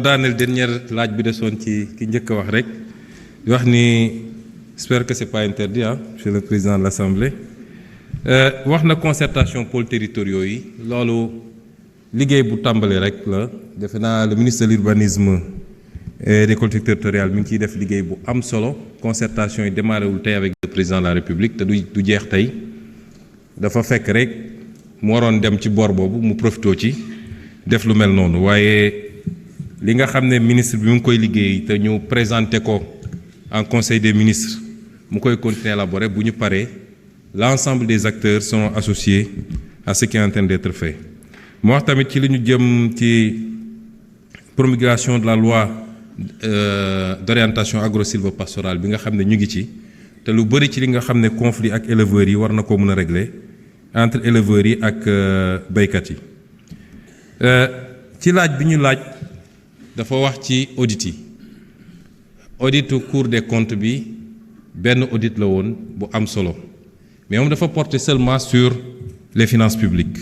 daaneel dernière laaj bi desoon ci ki njëkk a wax rek di wax ni j'espère que c'est pas interdit monsieur le président de l'Assemblée wax na concertation pôles territoriaux yi loolu liggéey bu tàmbali rek la defe naa le ministre de l'urbanisme et des collectivités territoriales mi ngi ciy def liggéey bu am solo concertation yi démarré wul tey avec le président de la République te du jeex tey dafa fekk rek mu waroon dem ci boor boobu mu profitoo ci def lu mel noonu waaye li nga xam ne ministre bi mu ngi koy liggéey te ñu présenté ko en conseil des ministres mu koy continuer élaborer bu ñu paree l'ensemble des acteurs sont associés à ce qui est en train d'être fait mu wax tamit ci li ñu jëm ci promulgation de la loi d'orientation agro-sylvo-pastorale bi nga xam ne ñu ngi ci te lu bëri ci li nga xam ne conflit ak éleveurs yi war na ko mën a régler entre éleveurs yi ak béykat yi ci laaj bi ñu laaj dafa wax ci audit yi auditu Cour des comptes bi benn audit la woon bu am solo mais moom dafa porter seulement sur les finances publiques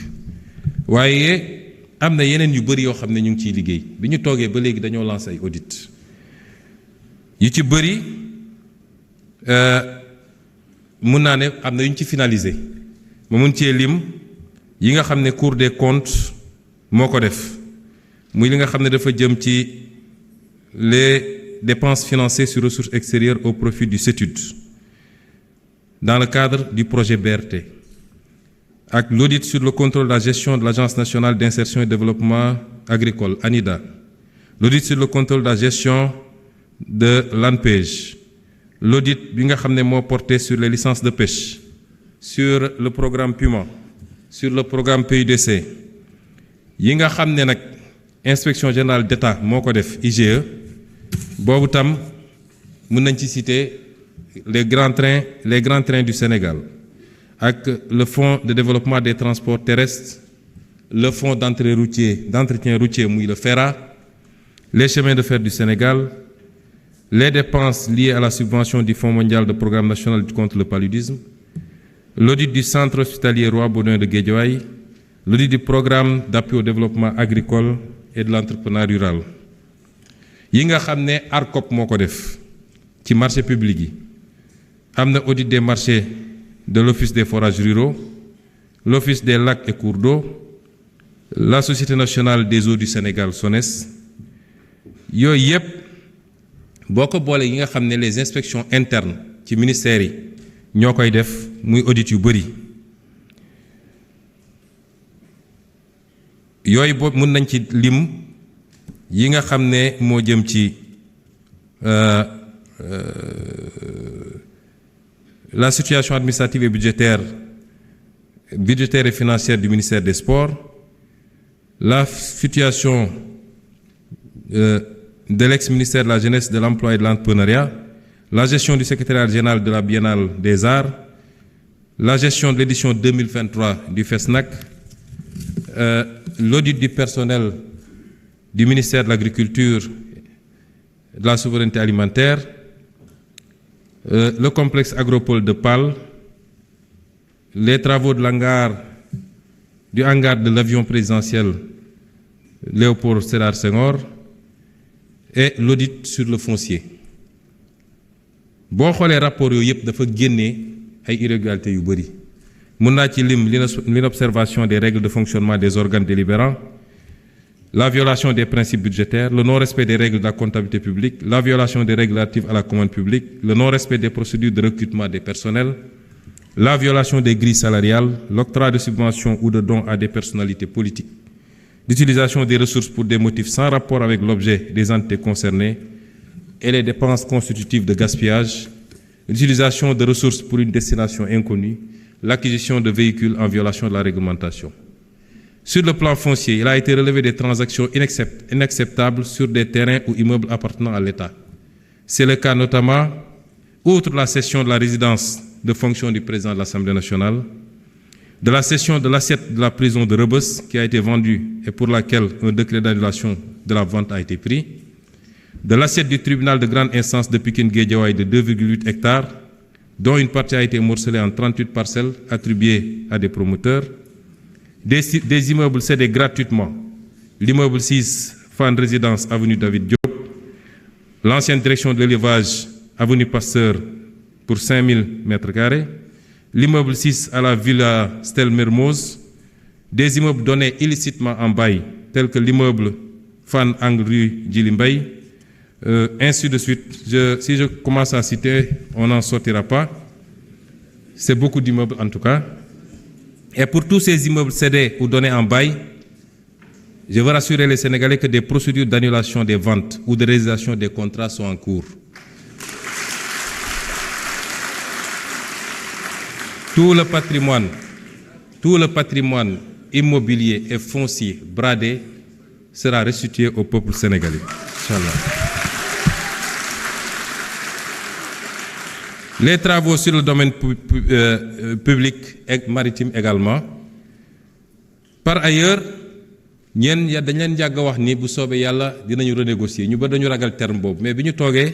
waaye am na yeneen yu bëri yoo xam ne ñu ngi ciy liggéey bi ñu toogee ba léegi dañoo lancer ay audit yu ci bëri mun naa ne am na yu ñu ci finaliser ma mun cee lim yi nga xam ne Cour des comptes moo ko def muy li nga xam ne dafa jëm ci les dépenses financées sur ressources extérieures au profit du CETUD dans le cadre du projet BRT ak l'audit sur le contrôle de la gestion de l'Agence nationale d'insertion et de développement agricole ANIDA, l'audit sur le contrôle de la gestion de l'ANPEJ, l'audit bi nga xam ne moo porté sur les licences de pêche, sur le programme PUMA, sur le programme PUDC yi nga xam ne nag inspection générale d'État moo ko def IGE boobu tam mën nañ ci citer les grands trains du Sénégal ak le fonds de développement des transports terrestres, le fonds d'entretien routier muy le FERA, les chemins de fer du Sénégal, les dépenses liées à la subvention du Fonds mondial de programme national de lutte contre le paludisme, l'audit du centre hospitalier Roi Baudouin de Guédiawaye, l'audit du programme d'appui au développement agricole et de l'entrepreneuriat rural yi nga xam ne ARCOP moo ko def ci marché public yi am na audit des marchés de l'Office des forages ruraux, l'Office des lacs et cours d'eau, la Société nationale des eaux du Sénégal SONES yooyu yëpp boo ko boole yi nga xam ne les inspections internes ci ministères yi ñoo koy def muy audit yu bëri yooyu boobu mën nañ ci lim yi nga xam ne moo jëm ci la situation administrative et budgétaire et financière du ministère des Sports, la situation de l'ex-ministère de la Jeunesse, de l'Emploi et de l'Entrepreneuriat, la gestion du secrétariat général de la Biennale des Arts, la gestion de l'édition 2023 du FESNAC, l'audit du personnel du ministère de l'Agriculture et de la Souveraineté alimentaire, le complexe agropole de Pal, les travaux de du hangar de l'avion présidentiel Léopold Sédar Senghor et l'audit sur le foncier. boo xoolee rapport yooyu yëpp dafa génnee ay irrégularités yu bëri mën naa ci lim l'inobservation des règles de fonctionnement des organes délibérants, la violation des principes budgétaires, le non-respect des règles de la comptabilité publique, la violation des règles relatives à la commande publique, le non-respect des procédures de recrutement des personnels, la violation des grilles salariales, l'octroi de subventions ou de dons à des personnalités politiques, l'utilisation des ressources pour des motifs sans rapport avec l'objet des entités concernées et les dépenses constitutives de gaspillage, l'utilisation de ressources pour une destination inconnue, l'acquisition de véhicules en violation de la réglementation. Sur le plan foncier, il a été relevé des transactions inacceptables sur des terrains ou immeubles appartenant à l'État. C'est le cas notamment, outre la cession de la résidence de fonction du président de l'Assemblée nationale, de la cession de l'assiette de la prison de Rebeuss qui a été vendue et pour laquelle un décret d'annulation de la vente a été pris, de l'assiette du tribunal de grande instance de Pikine-Guédiawaye de 2,8 hectares, dont une partie a été morcelée en 38 parcelles attribuées à des promoteurs, des immeubles cédés gratuitement, l'immeuble 6 Fann Résidence, avenue David Diop, l'ancienne direction de l'élevage, avenue Pasteur, pour 5000 m², l'immeuble 6 à la villa Stel Mermoz, des immeubles donnés illicitement en bail, tels que l'immeuble Fann Angle rue Djilimbey, ainsi de suite. Si je commence à citer, on n'en sortira pas. C'est beaucoup d'immeubles en tout cas. Et pour tous ces immeubles cédés ou donnés en bail, je veux rassurer les Sénégalais que des procédures d'annulation des ventes ou de résiliation des contrats sont en cours. Tout le patrimoine immobilier et foncier bradé sera restitué au peuple sénégalais. Inch'Allah. Les travaux sur le domaine public et maritime également. Par ailleurs, dañ leen jàgg wax ni bu soobee yàlla dinañu renégocier ñu ba dañu ragal terme boobu mais bi ñu toogee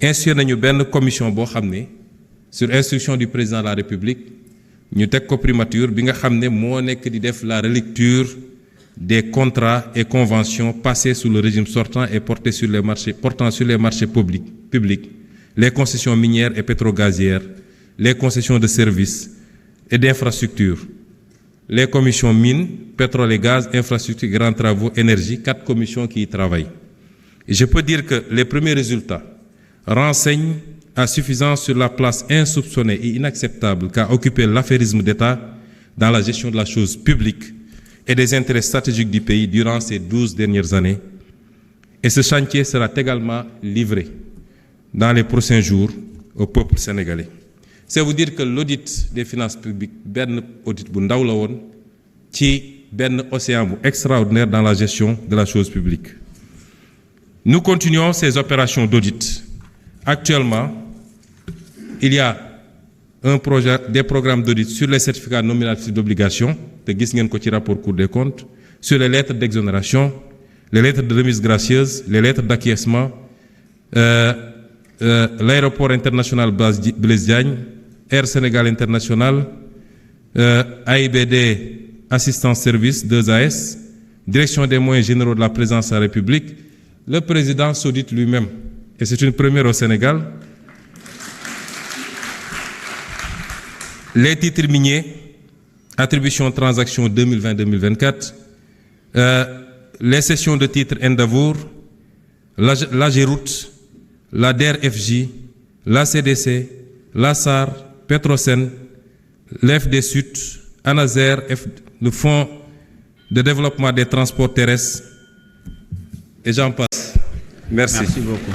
institué nañu benn commission boo xam ne sur instruction du président de la République ñu teg ko primature bi nga xam ne moo nekk di def la relecture des contrats et conventions passés sous le régime sortant et portant sur les marchés publics, les concessions minières et pétrogazières, les concessions de services et d'infrastructures, les commissions mines, pétrole et gaz, infrastructures, grands travaux, énergie, 4 commissions qui y travaillent. Et je peux dire que les premiers résultats renseignent à suffisance sur la place insoupçonnée et inacceptable qu'a occupé l'affairisme d'État dans la gestion de la chose publique et des intérêts stratégiques du pays durant ces 12 dernières années. Et ce chantier sera également livré dans les prochains jours au peuple sénégalais. C'est vous dire que l'audit des finances publiques, ben audit bu ndaw la woon ci ben océan bu extraordinaire dans la gestion de la chose publique. Nous continuons ces opérations d'audit. Actuellement, il y a des programmes d'audit sur les certificats nominatifs d'obligation, te gis ngeen ko ci rapport Cour des comptes, sur les lettres d'exonération, les lettres de remise gracieuse, les lettres d'acquiescement, l'aéroport international Blaise Diagne, Air Sénégal International, AIBD Assistance Service 2AS, Direction des moyens généraux de la présidence de la République. Le président s'audite lui-même, et c'est une première au Sénégal. Les titres miniers, attribution transactions 2020-2024, les cessions de titres Endeavour, l'AGEROUTE, la DER-FJ, la CDC, la SAR, Petrosen, l'FD Sud, ANASER, le Fonds de développement des transports terrestres, et j'en passe. Merci. Merci beaucoup.